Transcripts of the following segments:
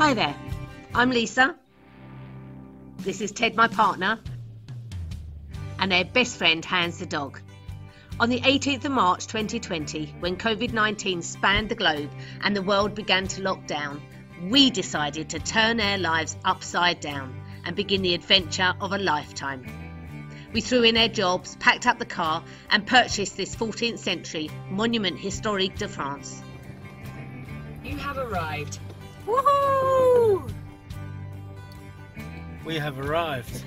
Hi there, I'm Lesa. This is Ted, my partner, and their best friend, Hans the dog. On the 18th of March 2020, when COVID-19 spanned the globe and the world began to lock down, we decided to turn our lives upside down and begin the adventure of a lifetime. We threw in our jobs, packed up the car and purchased this 14th century monument historique de France. You have arrived. Woohoo! We have arrived.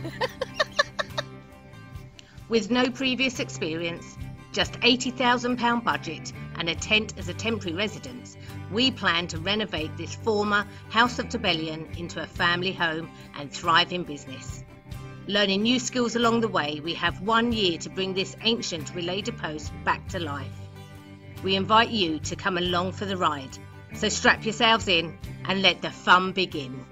With no previous experience, just £80,000 budget and a tent as a temporary residence, we plan to renovate this former House of Rebellion into a family home and thriving business. Learning new skills along the way, we have 1 year to bring this ancient relay de post back to life. We invite you to come along for the ride, so strap yourselves in and let the fun begin.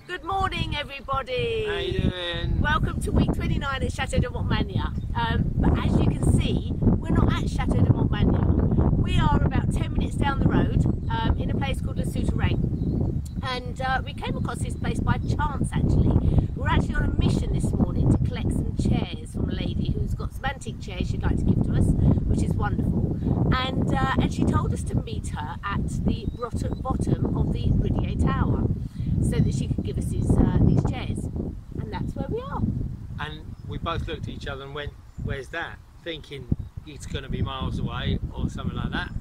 Good morning, everybody. How you doing? Welcome to week 29 at Chateau De Montmagner. But as you can see, we're not at Chateau De Montmagner. We are about 10 minutes down the road in a place called Lesa. And we came across this place by chance, actually. We're actually on a mission this morning to collect some chairs from a lady who's got some antique chairs she'd like to give to us, which is wonderful. And she told us to meet her at the bottom of the Bridier Tower, so that she could give us these chairs, and that's where we are. And we both looked at each other and went, "Where's that?" Thinking it's going to be miles away or something like that.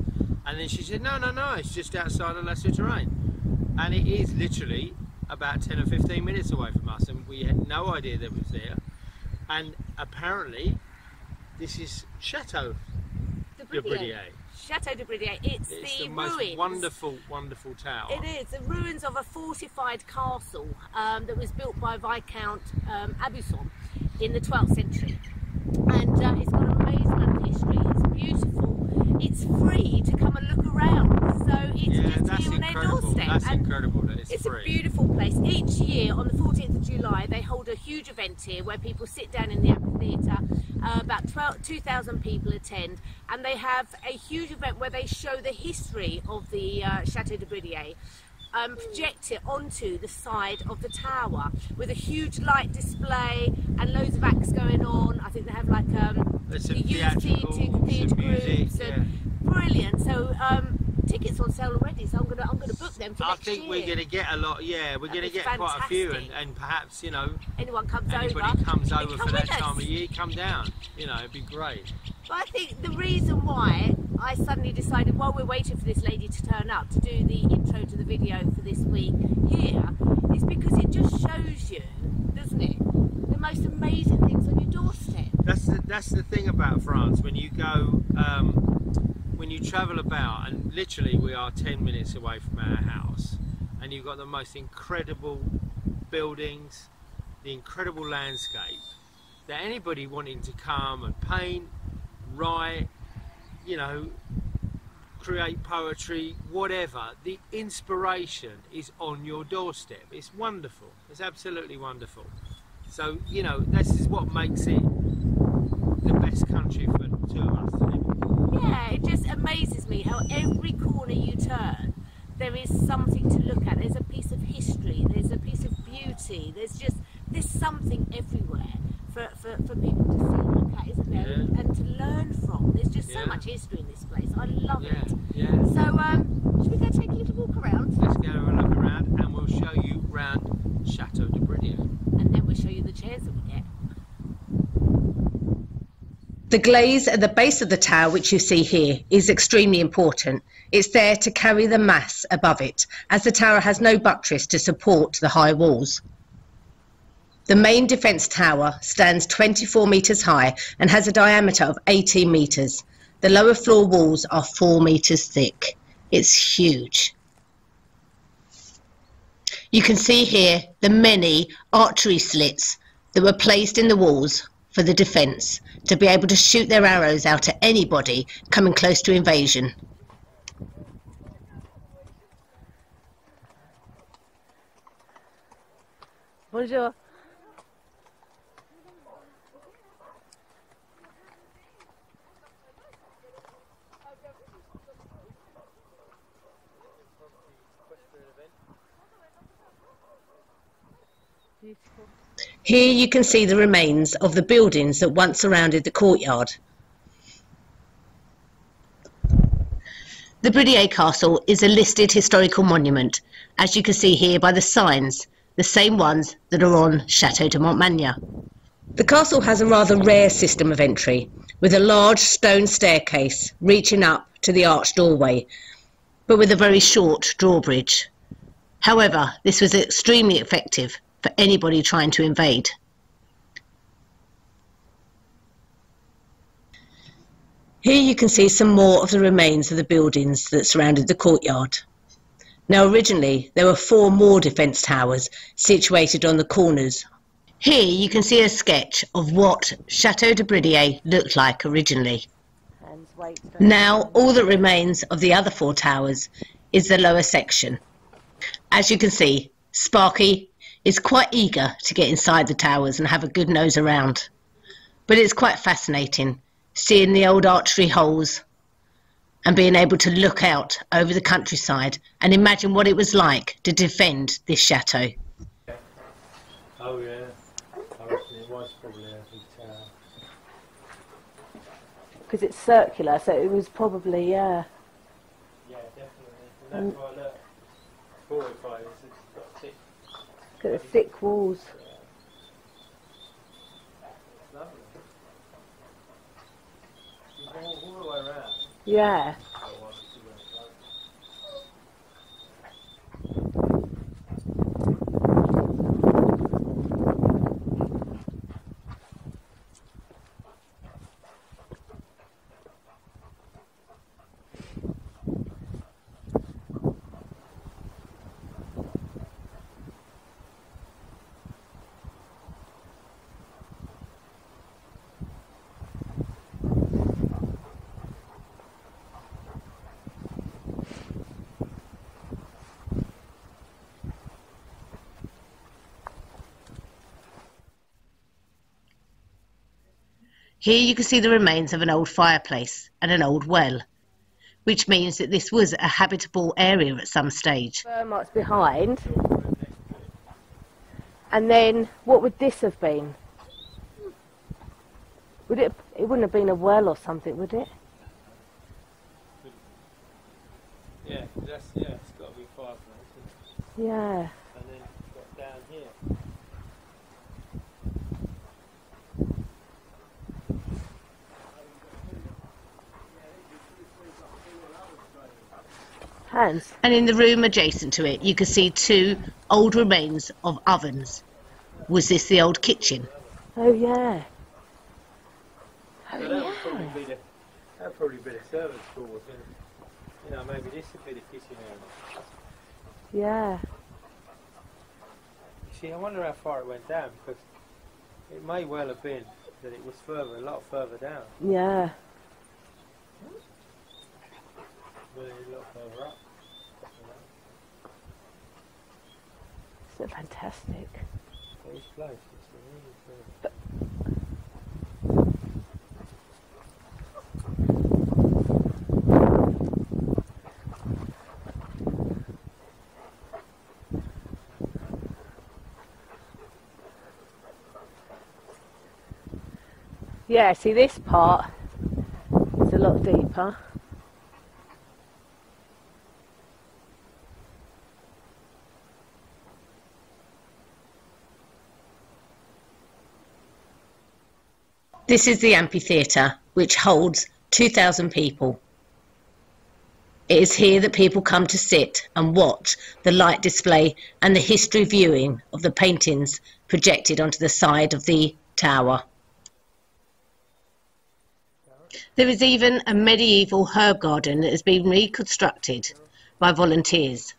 And then she said, "No, it's just outside of Lesa Terrain," and it is literally about 10 or 15 minutes away from us, and we had no idea that it was there. And apparently, this is Chateau De Bridier. Chateau de Bridier. It's the most ruins. wonderful tower. It is the ruins of a fortified castle that was built by Viscount Aubusson in the 12th century, and it's got an amazing amount of history. It's beautiful. It's free to come and look around, so it's just here on their doorstep. That's incredible that it's free. A beautiful place. Each year on the 14th of July they hold a huge event here where people sit down in the Amphitheater. About 2,000 people attend, and they have a huge event where they show the history of the Chateau de Bridier, project it onto the side of the tower with a huge light display and loads of acts going on. I think they have like the youth theatre groups, and brilliant. So tickets on sale already, so I'm gonna book them for next year. I think we're gonna get a lot. Yeah, we're gonna get quite a few, and perhaps, you know, anybody comes over for that time of year, come down. You know, it'd be great. But I think the reason why I suddenly decided, while we're waiting for this lady to turn up to do the intro to the video for this week here, is because it just shows you, doesn't it, the most amazing things on your doorstep. That's the thing about France. When you go, when you travel about, and literally we are 10 minutes away from our house, and you've got the most incredible buildings, the incredible landscape, that anybody wanting to come and paint, write, you know, create poetry, whatever, the inspiration is on your doorstep. It's wonderful. It's absolutely wonderful. So, you know, this is what makes it the best country for tourists to live in. Yeah, it just amazes me how every corner you turn there is something to look at. There's a piece of history, there's a piece of beauty, there's something everywhere for people to see and look at, isn't there? Yeah. And to learn from. There's just so much history in this place. I love it. Yeah. So should we go take a little walk around? Let's go have a look around, and we'll show you around Chateau de Bridier. And then we'll show you the chairs that we get. The glaze at the base of the tower, which you see here, is extremely important. It's there to carry the mass above it, as the tower has no buttress to support the high walls. The main defence tower stands 24 metres high and has a diameter of 18 metres. The lower floor walls are 4 metres thick. It's huge. You can see here the many archery slits that were placed in the walls for the defence to be able to shoot their arrows out at anybody coming close to invasion. Bonjour. Here you can see the remains of the buildings that once surrounded the courtyard. The Bridier Castle is a listed historical monument, as you can see here by the signs, the same ones that are on Chateau De Montmagner. The castle has a rather rare system of entry, with a large stone staircase reaching up to the arched doorway, but with a very short drawbridge. However, this was extremely effective for anybody trying to invade. Here you can see some more of the remains of the buildings that surrounded the courtyard. Now originally there were 4 more defence towers situated on the corners. Here you can see a sketch of what Chateau de Bridier looked like originally. Now all that remains of the other 4 towers is the lower section. As you can see, Sparky is quite eager to get inside the towers and have a good nose around. But it's quite fascinating seeing the old archery holes and being able to look out over the countryside and imagine what it was like to defend this chateau. Oh yeah, I reckon it was probably a big tower. Because it's circular, so it was probably, yeah. Yeah, definitely. And that's why look, fortified, it's got thick. Look at the thick walls. Yeah. It's lovely. You go all the way around. Yeah. Here you can see the remains of an old fireplace and an old well, which means that this was a habitable area at some stage. Marks behind. And then what would this have been? Would it wouldn't have been a well or something, would it? Yeah, it's got to be fireplace, isn't it? Yeah. And then you've got down here. Hands. And in the room adjacent to it, you can see 2 old remains of ovens. Was this the old kitchen? Oh yeah. So that would probably be the servants' quarters, and you know, maybe this would be the kitchen area. Yeah. You see, I wonder how far it went down, because it may well have been that it was a lot further down. Yeah. Really a lot further up. Isn't it fantastic? This place is really Yeah, see this part is a lot deeper. This is the Amphitheater, which holds 2,000 people. It is here that people come to sit and watch the light display and the history viewing of the paintings projected onto the side of the tower. There is even a medieval herb garden that has been reconstructed by volunteers.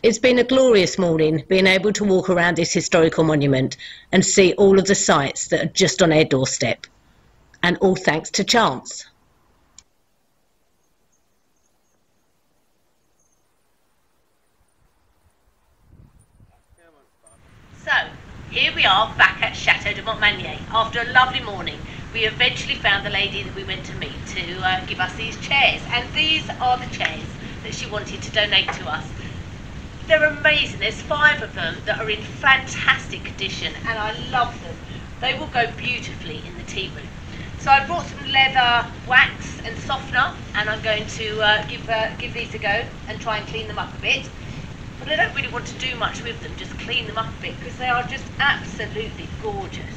It's been a glorious morning being able to walk around this historical monument and see all of the sights that are just on our doorstep. And all thanks to chance. So, here we are back at Chateau De Montmagner. After a lovely morning, we eventually found the lady that we went to meet to give us these chairs. And these are the chairs that she wanted to donate to us. They're amazing. There's 5 of them that are in fantastic condition, and I love them. They will go beautifully in the tea room. So I brought some leather wax and softener, and I'm going to give these a go and try and clean them up a bit. But I don't really want to do much with them, just clean them up a bit, because they are just absolutely gorgeous.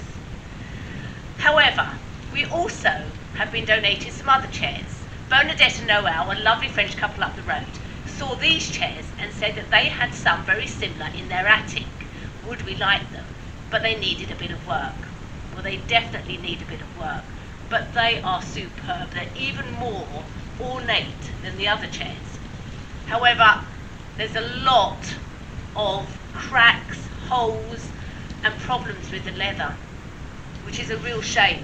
However, we also have been donated some other chairs. Bernadette and Noel, a lovely French couple up the road, saw these chairs and said that they had some very similar in their attic. Would we like them? But they needed a bit of work. Well, they definitely need a bit of work, but they are superb. They're even more ornate than the other chairs. However, there's a lot of cracks, holes and problems with the leather, which is a real shame.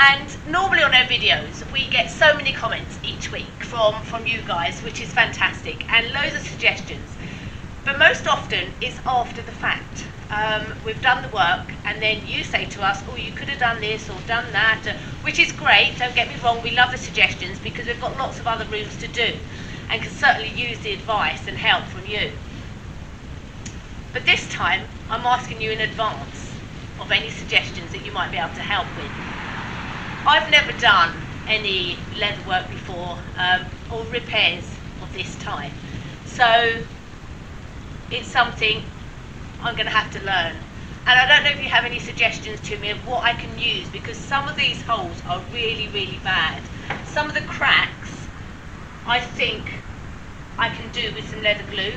And normally on our videos we get so many comments each week from you guys, which is fantastic, and loads of suggestions. But most often it's after the fact. We've done the work and then you say to us, oh, you could have done this or done that, which is great, don't get me wrong, we love the suggestions because we've got lots of other rooms to do and can certainly use the advice and help from you. But this time I'm asking you in advance of any suggestions that you might be able to help with. I've never done any leather work before, or repairs of this type, so it's something I'm going to have to learn. And I don't know if you have any suggestions to me of what I can use, because some of these holes are really, really bad. Some of the cracks I think I can do with some leather glue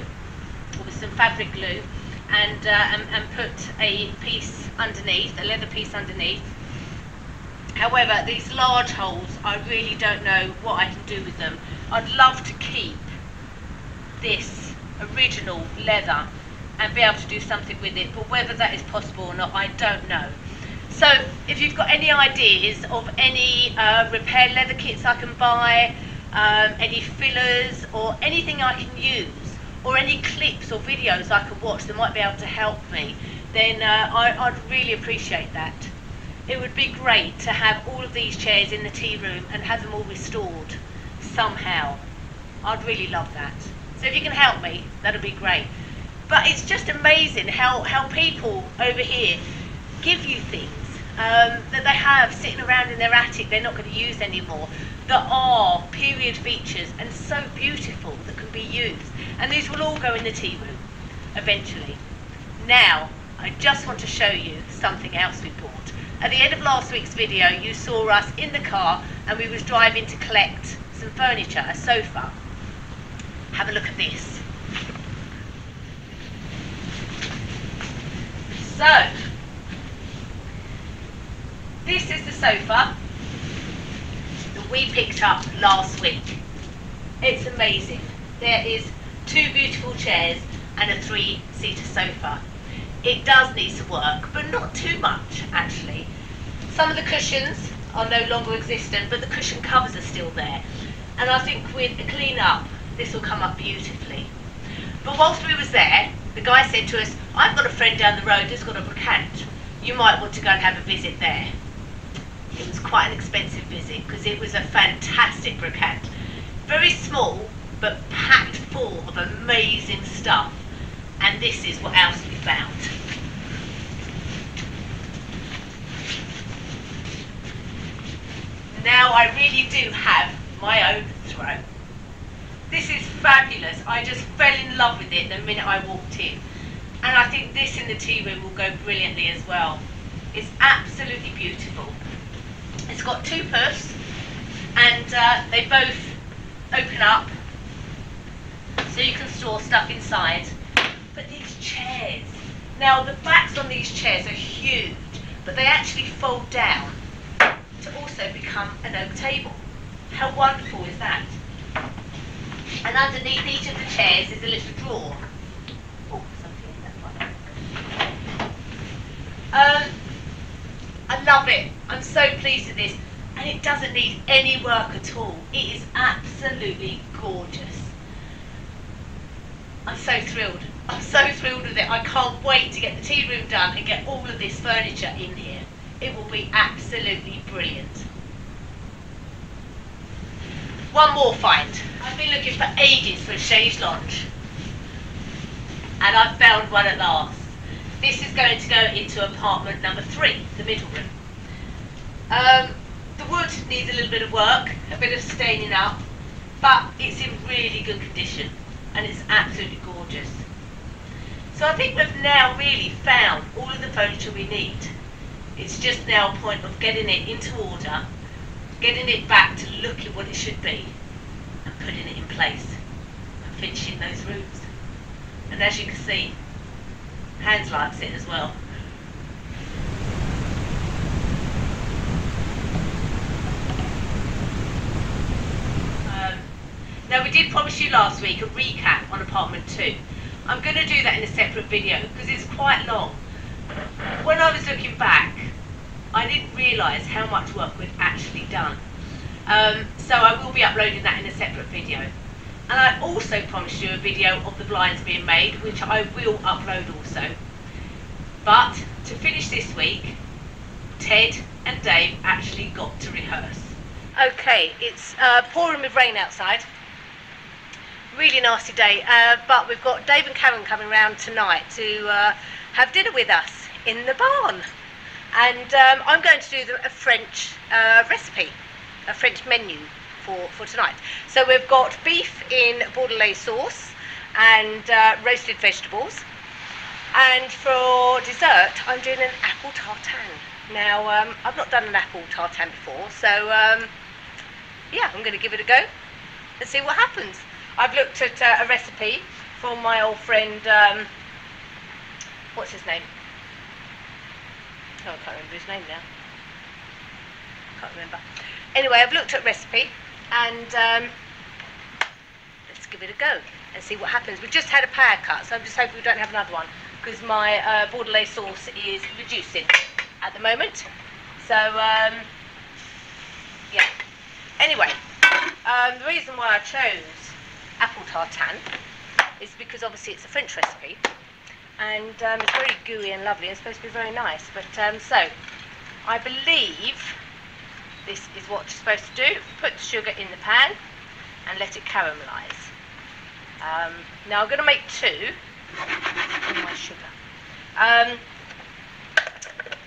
or with some fabric glue, and put a piece underneath, a leather piece underneath. However, these large holes, I really don't know what I can do with them. I'd love to keep this original leather and be able to do something with it, but whether that is possible or not, I don't know. So if you've got any ideas of any repair leather kits I can buy, any fillers or anything I can use, or any clips or videos I can watch that might be able to help me, then I'd really appreciate that. It would be great to have all of these chairs in the tea room and have them all restored somehow. I'd really love that. So if you can help me, that'd be great. But it's just amazing how people over here give you things that they have sitting around in their attic they're not going to use anymore, that are period features and so beautiful that can be used. And these will all go in the tea room eventually. Now, I just want to show you something else we bought. At the end of last week's video, you saw us in the car and we was driving to collect some furniture, a sofa. Have a look at this. So, this is the sofa that we picked up last week. It's amazing. There is 2 beautiful chairs and a 3-seater sofa. It does need some work, but not too much actually. Some of the cushions are no longer existent, but the cushion covers are still there. And I think with a clean up, this will come up beautifully. But whilst we was there, the guy said to us, I've got a friend down the road who's got a brocante. You might want to go and have a visit there. It was quite an expensive visit because it was a fantastic brocante. Very small, but packed full of amazing stuff. And this is what else we found. Now I really do have my own throne. This is fabulous. I just fell in love with it the minute I walked in. And I think this in the tea room will go brilliantly as well. It's absolutely beautiful. It's got 2 puffs and they both open up so you can store stuff inside. But these chairs, now the backs on these chairs are huge, but they actually fold down to also become an oak table. How wonderful is that? And underneath each of the chairs is a little drawer. Oh, something in that one. I love it. I'm so pleased with this. And it doesn't need any work at all. It is absolutely gorgeous. I'm so thrilled. I'm so thrilled with it. I can't wait to get the tea room done and get all of this furniture in here. It will be absolutely brilliant. One more find. I've been looking for ages for a chaise lounge, and I've found one at last. This is going to go into apartment number 3, the middle room. The wood needs a little bit of work, a bit of staining up, but it's in really good condition and it's absolutely gorgeous. So I think we've now really found all of the furniture we need. It's just now a point of getting it into order, getting it back to look at what it should be, and putting it in place and finishing those rooms. And as you can see, Hans likes it as well. Now we did promise you last week a recap on apartment 2. I'm going to do that in a separate video because it's quite long. When I was looking back, I didn't realise how much work we'd actually done. So I will be uploading that in a separate video. And I also promised you a video of the blinds being made, which I will upload also. But to finish this week, Ted and Dave actually got to rehearse. Okay, it's pouring with rain outside. Really nasty day, but we've got Dave and Karen coming round tonight to have dinner with us in the barn. And I'm going to do a French recipe, a French menu for tonight. So we've got beef in bordelais sauce and roasted vegetables. And for dessert, I'm doing an apple tartane. Now, I've not done an apple tartane before, so yeah, I'm going to give it a go and see what happens. I've looked at a recipe from my old friend, what's his name? Oh, I can't remember his name now. Can't remember. Anyway, I've looked at recipe and let's give it a go and see what happens. We've just had a power cut, so I'm just hoping we don't have another one because my bordelais sauce is reducing at the moment. So, yeah. Anyway, the reason why I chose apple tartane is because obviously it's a French recipe and it's very gooey and lovely and supposed to be very nice. But so I believe this is what you're supposed to do. Put the sugar in the pan and let it caramelise. Now I'm going to make 2 in my sugar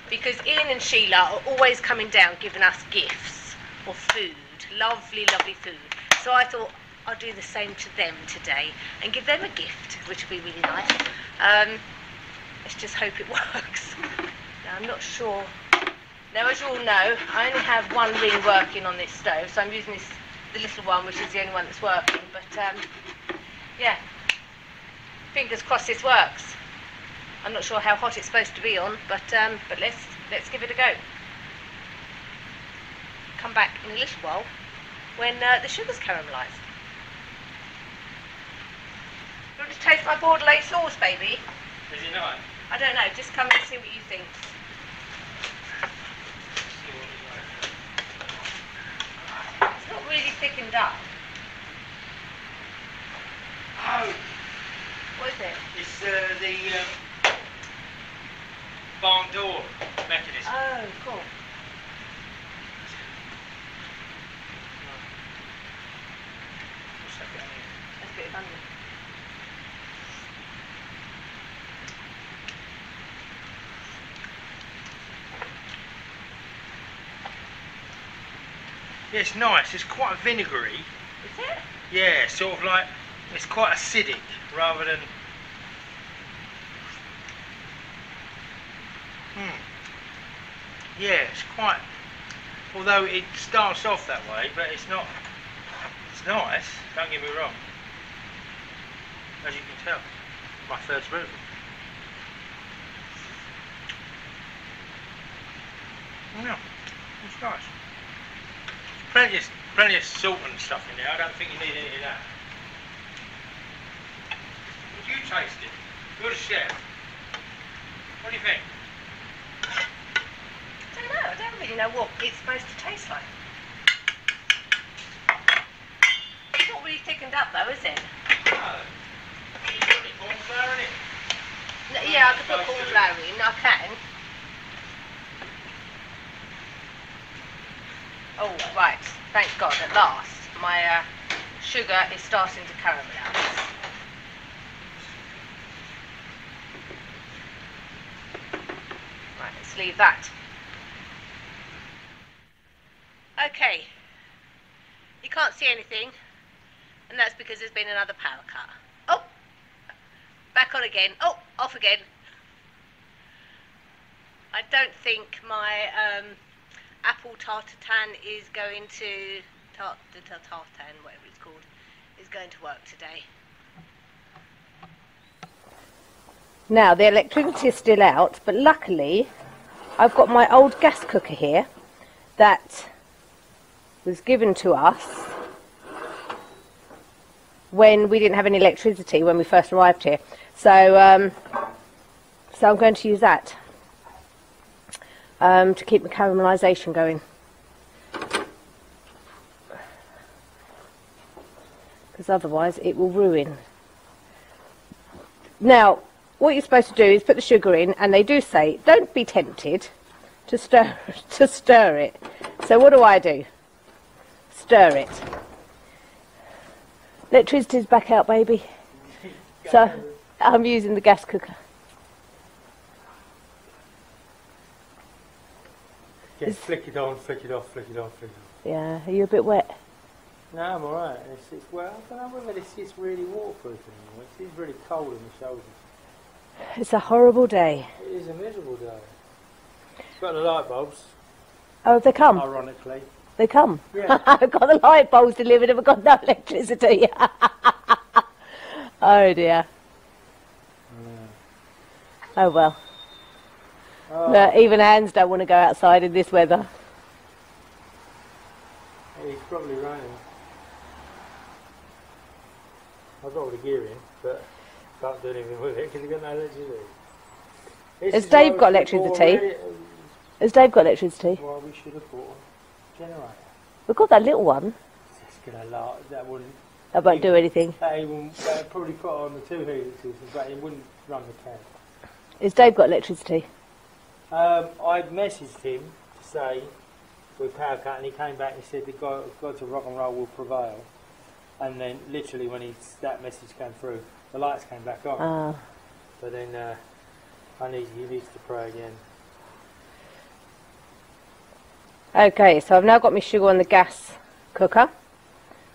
because Ian and Sheila are always coming down giving us gifts or food, lovely food. So I thought I'll do the same to them today and give them a gift, which will be really nice. Let's just hope it works. Now I'm not sure. Now as you all know, I only have one ring working on this stove, so I'm using the little one, which is the only one that's working. But yeah, fingers crossed this works. I'm not sure how hot it's supposed to be on, but let's give it a go. Come back in a little while when the sugar's caramelised. You want to taste my bordelais sauce, baby? Is it nice? I don't know, just come and see what you think. It's not really thickened up. Oh! What is it? It's the barn door mechanism. Oh, cool. What's that bit on here? That's a bit of onion. Yeah, it's nice. It's quite vinegary. Is it? Yeah, sort of like, it's quite acidic rather than... Yeah, it's quite... Although it starts off that way, but it's not... It's nice, don't get me wrong. As you can tell, my first spoonful. Yeah, it's nice. Plenty of salt and stuff in there. I don't think you need any of that. Would you taste it? You're the chef. What do you think? I don't know. I don't really know what it's supposed to taste like. It's not really thickened up though, is it? No. You put any corn flour in it? No, yeah, I could put corn flour in. I can. Oh, right. Thank God, at last. My sugar is starting to caramelise. Right, let's leave that. Okay, you can't see anything, and that's because there's been another power cut. Oh, back on again. Oh, off again. I don't think my apple tartatan is going to tartan, whatever it's called, is going to work today. Now the electricity is still out, but luckily I've got my old gas cooker here that was given to us when we didn't have any electricity when we first arrived here. So I'm going to use that to keep the caramelisation going. Because otherwise it will ruin. Now, what you're supposed to do is put the sugar in, and they do say, don't be tempted to stir it. So what do? Stir it. Electricity's back out, baby. So I'm using the gas cooker. Just flick it on, flick it off, flick it on, flick it off. Yeah, are you a bit wet? No, I'm alright. It's well, I don't know whether this is really waterproof anymore. It is really cold in the shoulders. It's a horrible day. It is a miserable day. Got the light bulbs. Oh, they come? Ironically. They come? Yeah. I've got the light bulbs delivered and we've got no electricity. Oh dear. Oh well. Oh. Look, even hands don't want to go outside in this weather. It's probably raining. I've got all the gear in, but can't do anything with it because I've got no electricity. Has Dave got electricity? Has Dave got electricity? Well, we should have bought a generator. We've got that little one. It's gonna last. That wouldn't. That won't do anything. That'd probably put on the 2 heating systems, but it wouldn't run the can. Has Dave got electricity? I messaged him to say with power cut, and he came back and said the God to rock and roll will prevail. And then literally when that message came through, the lights came back on. Ah. But then he needs to pray again. Okay, so I've now got my sugar on the gas cooker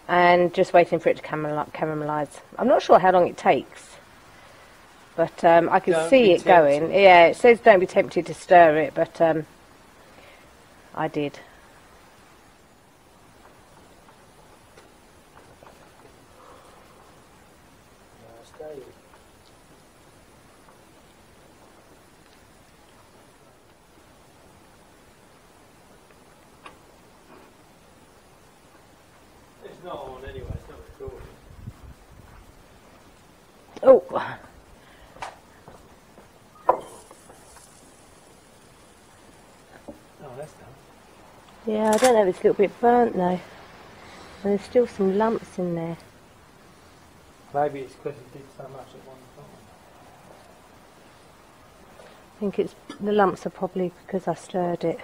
and just waiting for it to caramelise. I'm not sure how long it takes, but I can see it going. Yeah, it says don't be tempted to stir it, but I did. It's not on anyway, it's not recording. Oh. Oh, that's done. Yeah, I don't know if it's a little bit burnt though. And there's still some lumps in there. Maybe it's because it did so much at one time. I think it's the lumps are probably because I stirred it.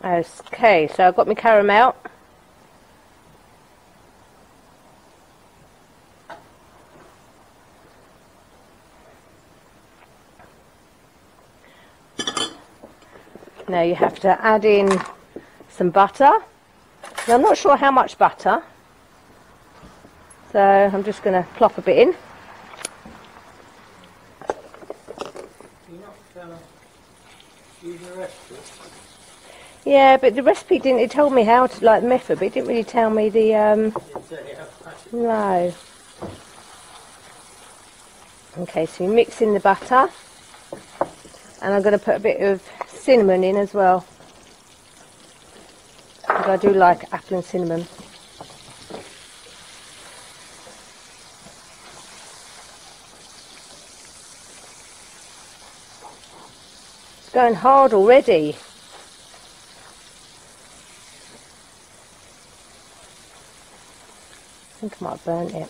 Okay, so I've got my caramel. Now you have to add in some butter. Now I'm not sure how much butter, so I'm just going to plop a bit in. You're not using a recipe? Yeah, but the recipe didn't, it told me how to, like, the method, but it didn't really tell me the, no. Okay, so you mix in the butter, and I'm going to put a bit of cinnamon in as well, because I do like apple and cinnamon. It's going hard already. I think I might have burnt it.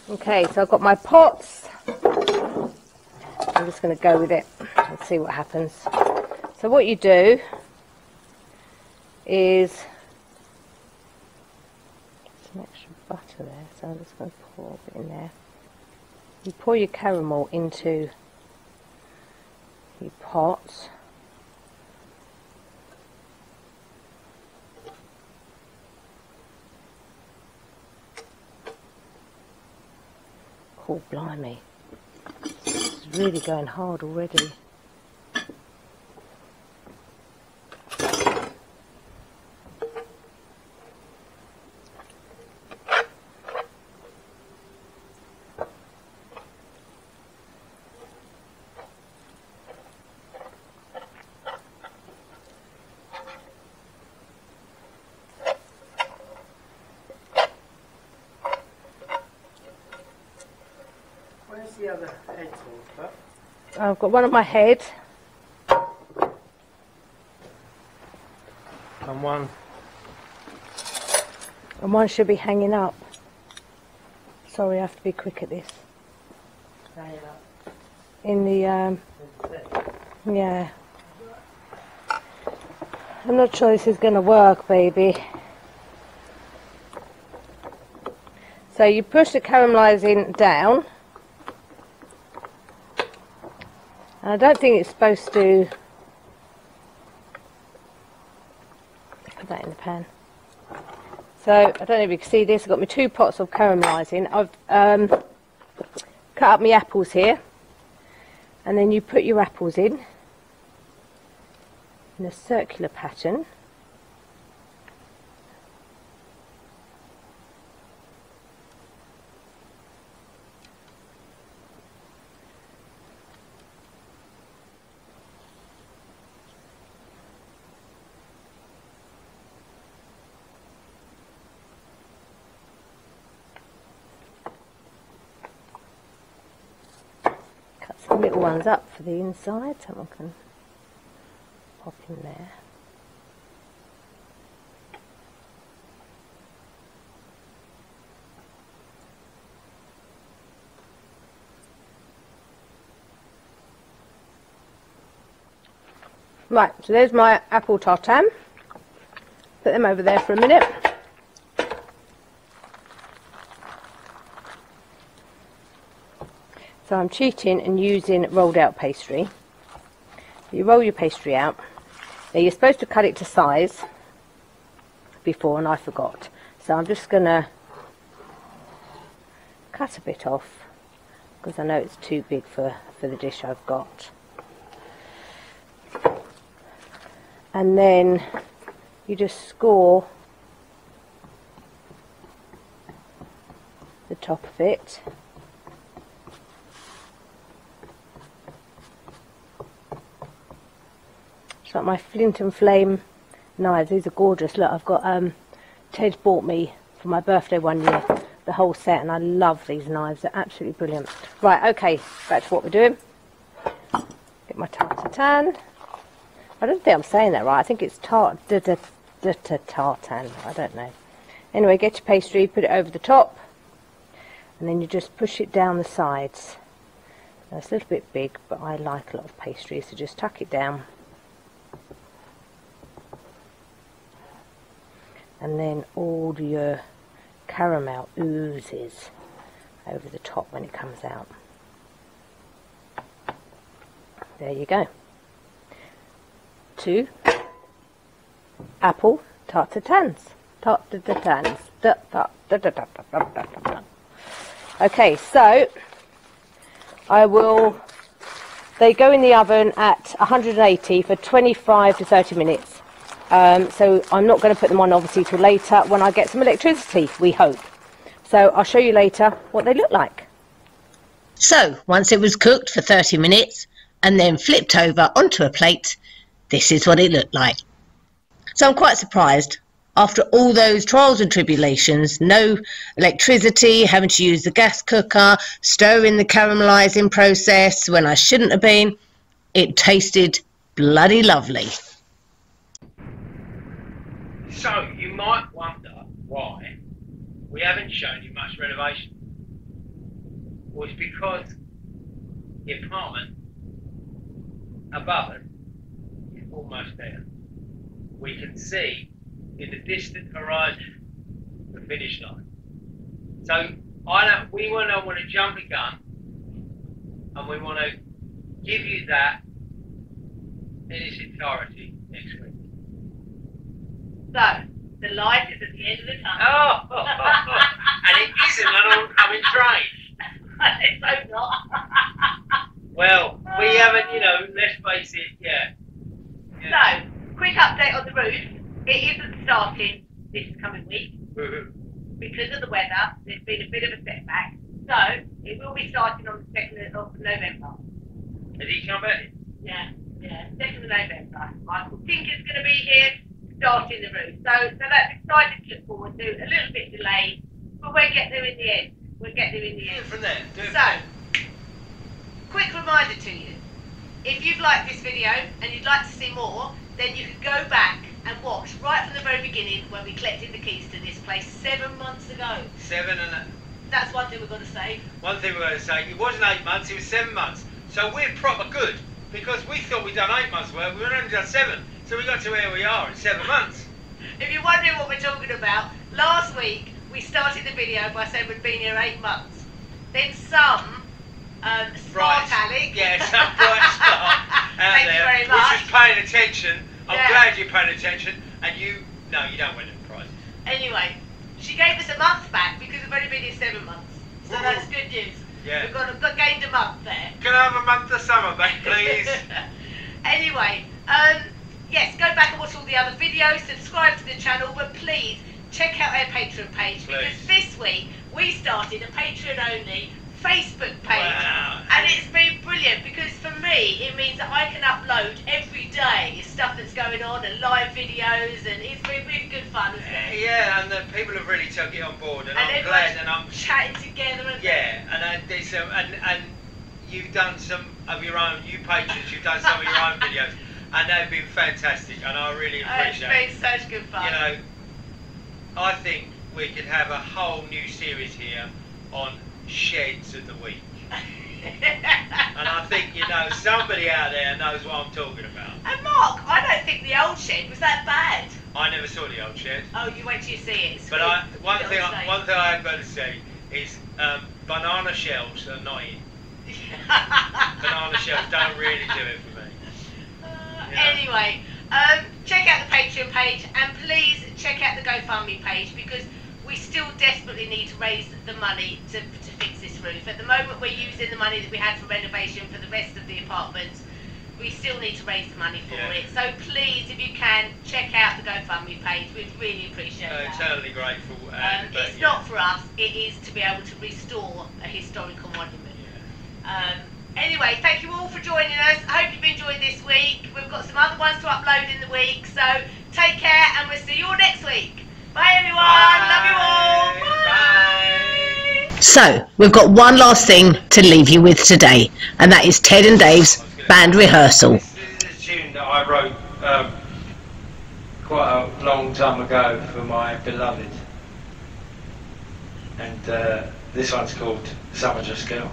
Okay, so I've got my pots. I'm just going to go with it and see what happens. So what you do is some extra butter there, so I'm just going to pour a bit in there. You pour your caramel into your pots. Oh, blimey. It's really going hard already. Where's the other head tool? I've got one at my head. And one. And one should be hanging up. Sorry, I have to be quick at this. Hanging up. In the, yeah. I'm not sure this is going to work, baby. So you push the caramelising down. And I don't think it's supposed to... Put that in the pan. So, I don't know if you can see this, I've got my 2 pots of caramelising. I've cut up my apples here. And then you put your apples in a circular pattern. Some little ones up for the inside, someone can pop in there. Right, so there's my apple tartan. Put them over there for a minute. So I'm cheating and using rolled out pastry. You roll your pastry out. Now you're supposed to cut it to size before, and I forgot. So I'm just going to cut a bit off because I know it's too big for the dish I've got. And then you just score the top of it. It's like my flint and flame knives. These are gorgeous. Look, I've got Ted bought me for my birthday one year the whole set, and I love these knives. They're absolutely brilliant. Right, okay, back to what we're doing. Get my tartan. I don't think I'm saying that right. I think it's tartan. I don't know. Anyway, get your pastry, put it over the top, and then you just push it down the sides. Now, it's a little bit big, but I like a lot of pastry, so just tuck it down. And then all your caramel oozes over the top when it comes out. There you go. 2 apple tartatans. Okay, so they go in the oven at 180 for 25 to 30 minutes. So I'm not going to put them on obviously till later when I get some electricity, we hope. So I'll show you later what they look like. So once it was cooked for 30 minutes and then flipped over onto a plate, this is what it looked like. So I'm quite surprised. After all those trials and tribulations, no electricity, having to use the gas cooker, stir in the caramelising process when I shouldn't have been, it tasted bloody lovely. So, you might wonder why we haven't shown you much renovation. was because the apartment above us is almost there. We can see in the distant horizon the finish line. So we want to jump the gun, and we want to give you that in its entirety next week. So, the light is at the end of the tunnel. Oh, and it isn't an oncoming train. Let's hope not. Well, we haven't, let's face it, yeah. So, quick update on the roof. It isn't starting this coming week. Because of the weather, there's been a bit of a setback. So, it will be starting on the 2nd of November. Has he come back? Yeah, 2nd of November. Michael Tinker's going to be here starting the roof. So that's exciting to look forward to. A little bit delayed, but we'll get there in the end. Do it from there. So, quick reminder to you. If you've liked this video and you'd like to see more, then you can go back and watch right from the very beginning when we collected the keys to this place 7 months ago. That's one thing we're going to say. One thing we're going to say, it wasn't 8 months, it was 7 months. So we're proper good, because we thought we'd done 8 months work, we've only done 7. So we got to where we are in 7 months. If you're wondering what we're talking about, last week we started the video by saying we'd been here 8 months. Then some smart Alec. Yeah, some bright star out Thank there, you very much. which is paying attention. I'm Yeah. glad you're paying attention, and you don't win the prize. Anyway, she gave us a month back because we've only been here 7 months. So that's good news. Yeah. We've got gained a month there. Can I have a month of summer back, please? Anyway, yes, go back and watch all the other videos, subscribe to the channel, but please check out our Patreon page, because this week we started a Patreon only Facebook page. Wow. And it's been brilliant, because for me it means that I can upload every day stuff that's going on and live videos, and it's been really good fun, isn't it? Yeah, and the people have really took it on board, and I'm everyone's glad, and I'm chatting together and and you've done some of your own, you patrons, you've done some of your own videos, and they've been fantastic, and I really appreciate it. It's been such good fun. I think we could have a whole new series here on sheds of the week. And I think, somebody out there knows what I'm talking about. And Mark, I don't think the old shed was that bad. I never saw the old shed. Oh, you wait till you see it. It's But good. one thing I have got to say is banana shells are not in. Banana shells don't really do it for me. Anyway, check out the Patreon page, and please check out the GoFundMe page, because we still desperately need to raise the money to fix this roof. At the moment we're using the money that we had for renovation for the rest of the apartments. We still need to raise the money for it. So please, if you can, check out the GoFundMe page. We'd really appreciate that. Eternally grateful. It's not for us, it is to be able to restore a historical monument. Anyway, thank you all for joining us. I hope you've enjoyed this week. We've got some other ones to upload in the week, so take care, and we'll see you all next week. Bye everyone, love you all. Bye. So, we've got one last thing to leave you with today, and that is Ted and Dave's band rehearsal. This is a tune that I wrote quite a long time ago for my beloved, and this one's called Summer Just Girl.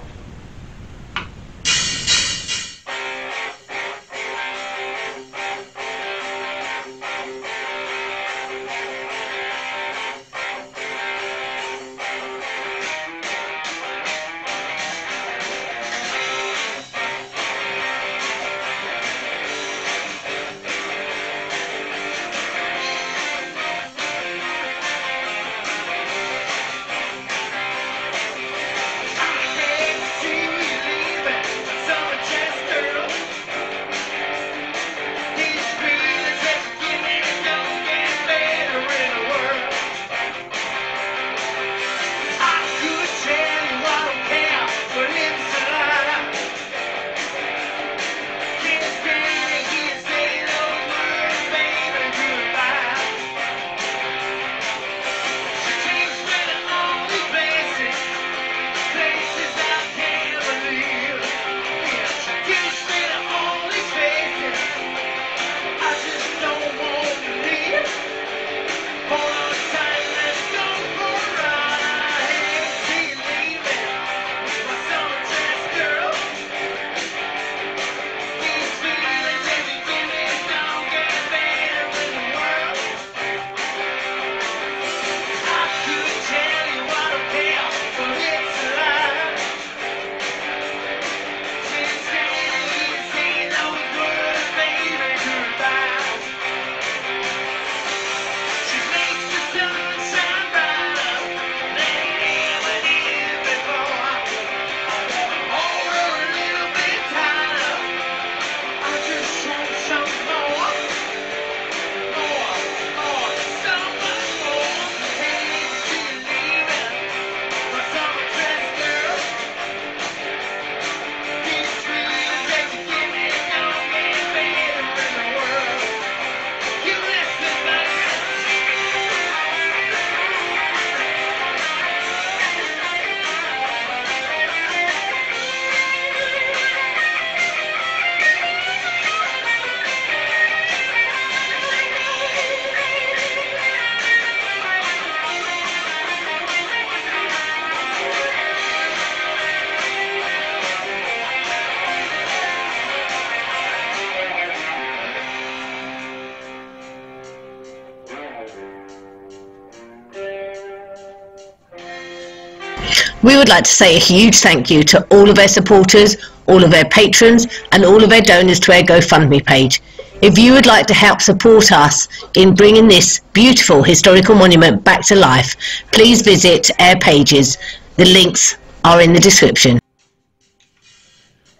We would like to say a huge thank you to all of our supporters, all of our patrons, and all of our donors to our GoFundMe page. If you would like to help support us in bringing this beautiful historical monument back to life, please visit our pages. The links are in the description.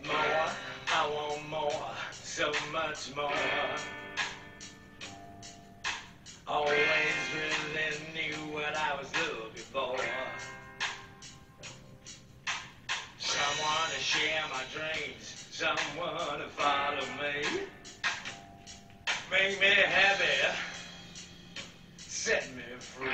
More, I want more, so much more. Always really knew what I was looking for. Someone to share my dreams, someone to follow me. Make me happy, set me free.